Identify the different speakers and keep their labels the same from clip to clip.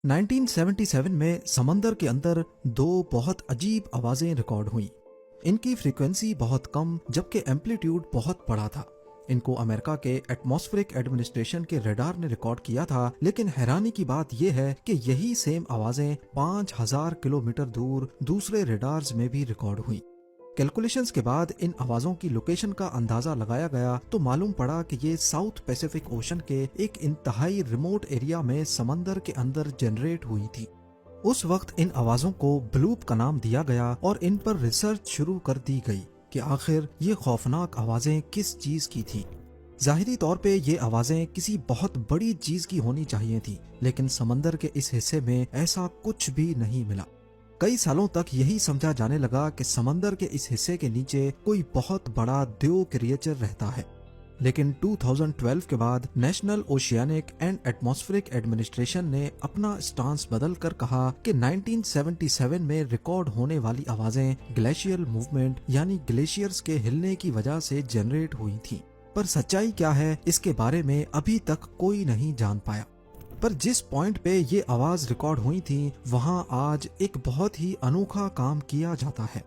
Speaker 1: 1977 में समंदर के अंदर दो बहुत अजीब आवाजें रिकॉर्ड हुईं। इनकी फ्रीक्वेंसी बहुत कम जबकि एम्पलीट्यूड बहुत बड़ा था। इनको अमेरिका के एटमॉस्फेरिक एडमिनिस्ट्रेशन के रडार ने रिकॉर्ड किया था, लेकिन हैरानी की बात यह है कि यही सेम आवाजें 5000 किलोमीटर दूर दूसरे रडार्स में भी रिकॉर्ड हुई। कैलकुलेशंस के बाद इन आवाजों की लोकेशन का अंदाजा लगाया गया तो मालूम पड़ा कि ये साउथ पैसिफिक ओशन के एक इंतहाई रिमोट एरिया में समंदर के अंदर जनरेट हुई थी। उस वक्त इन आवाजों को ब्लूप का नाम दिया गया और इन पर रिसर्च शुरू कर दी गई कि आखिर ये खौफनाक आवाजें किस चीज की थी। जाहिरी तौर पे ये आवाजें किसी बहुत बड़ी चीज की होनी चाहिए थी, लेकिन समंदर के इस हिस्से में ऐसा कुछ भी नहीं मिला। कई सालों तक यही समझा जाने लगा कि समंदर के इस हिस्से के नीचे कोई बहुत बड़ा देव क्रिएचर रहता है, लेकिन 2012 के बाद national oceanic and atmospheric administration ने अपना स्टांस बदल कर कहा कि 1977 में रिकॉर्ड होने वाली आवाजें ग्लेशियल मूवमेंट यानी ग्लेशियर्स के हिलने की वजह से जनरेट हुई थी। पर सच्चाई क्या है इसके बारे में अभी तक कोई नहीं जान पाया। पर जिस पॉइंट पे ये आवाज रिकॉर्ड हुई थी वहां आज एक बहुत ही अनोखा काम किया जाता है।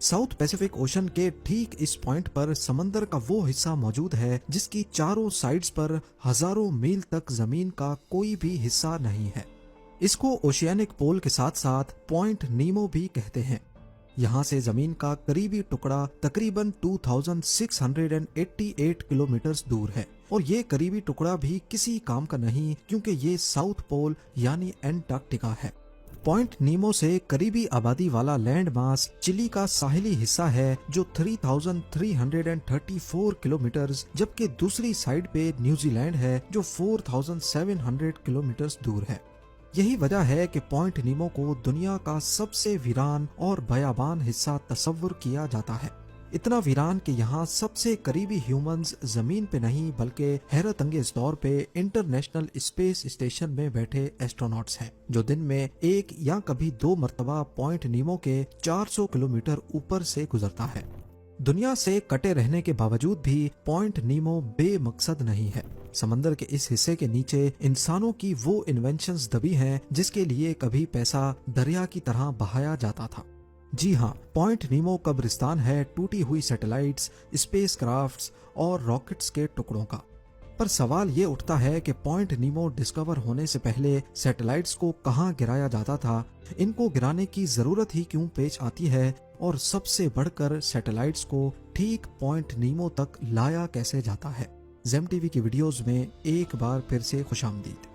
Speaker 1: साउथ पैसिफिक ओशन के ठीक इस पॉइंट पर समंदर का वो हिस्सा मौजूद है जिसकी चारों साइड्स पर हजारों मील तक जमीन का कोई भी हिस्सा नहीं है। इसको ओशियानिक पोल के साथ साथ पॉइंट नीमो भी कहते हैं। यहाँ से जमीन का करीबी टुकड़ा तकरीबन 2688 किलोमीटर दूर है और ये करीबी टुकड़ा भी किसी काम का नहीं, क्योंकि ये साउथ पोल यानी एंटार्कटिका है। पॉइंट नीमो से करीबी आबादी वाला लैंड मास चिली का साहिली हिस्सा है जो 3334 किलोमीटर, जबकि दूसरी साइड पे न्यूजीलैंड है जो 4700 किलोमीटर दूर है। यही वजह है कि पॉइंट नीमो को दुनिया का सबसे वीरान और बयाबान हिस्सा तस्वुर किया जाता है। इतना वीरान कि यहाँ सबसे करीबी ह्यूमंस जमीन पे नहीं बल्कि हैरत अंगेज तौर पे इंटरनेशनल स्पेस स्टेशन में बैठे एस्ट्रोनॉट्स हैं, जो दिन में एक या कभी दो मर्तबा पॉइंट नीमो के 400 किलोमीटर ऊपर से गुजरता है। दुनिया से कटे रहने के बावजूद भी पॉइंट नीमो बेमकसद नहीं है। समंदर के इस हिस्से के नीचे इंसानों की वो इन्वेंशंस दबी हैं जिसके लिए कभी पैसा दरिया की तरह बहाया जाता था। जी हाँ, पॉइंट नीमो कब्रिस्तान है टूटी हुई सैटेलाइट्स, स्पेस क्राफ्ट्स और रॉकेट्स के टुकड़ों का। पर सवाल ये उठता है कि पॉइंट नीमो डिस्कवर होने से पहले सैटेलाइट्स को कहाँ गिराया जाता था, इनको गिराने की जरूरत ही क्यों पेश आती है, और सबसे बढ़कर सैटेलाइट्स को ठीक पॉइंट नीमो तक लाया कैसे जाता है। जेम टीवी की वीडियोस में एक बार फिर से खुशामदीद।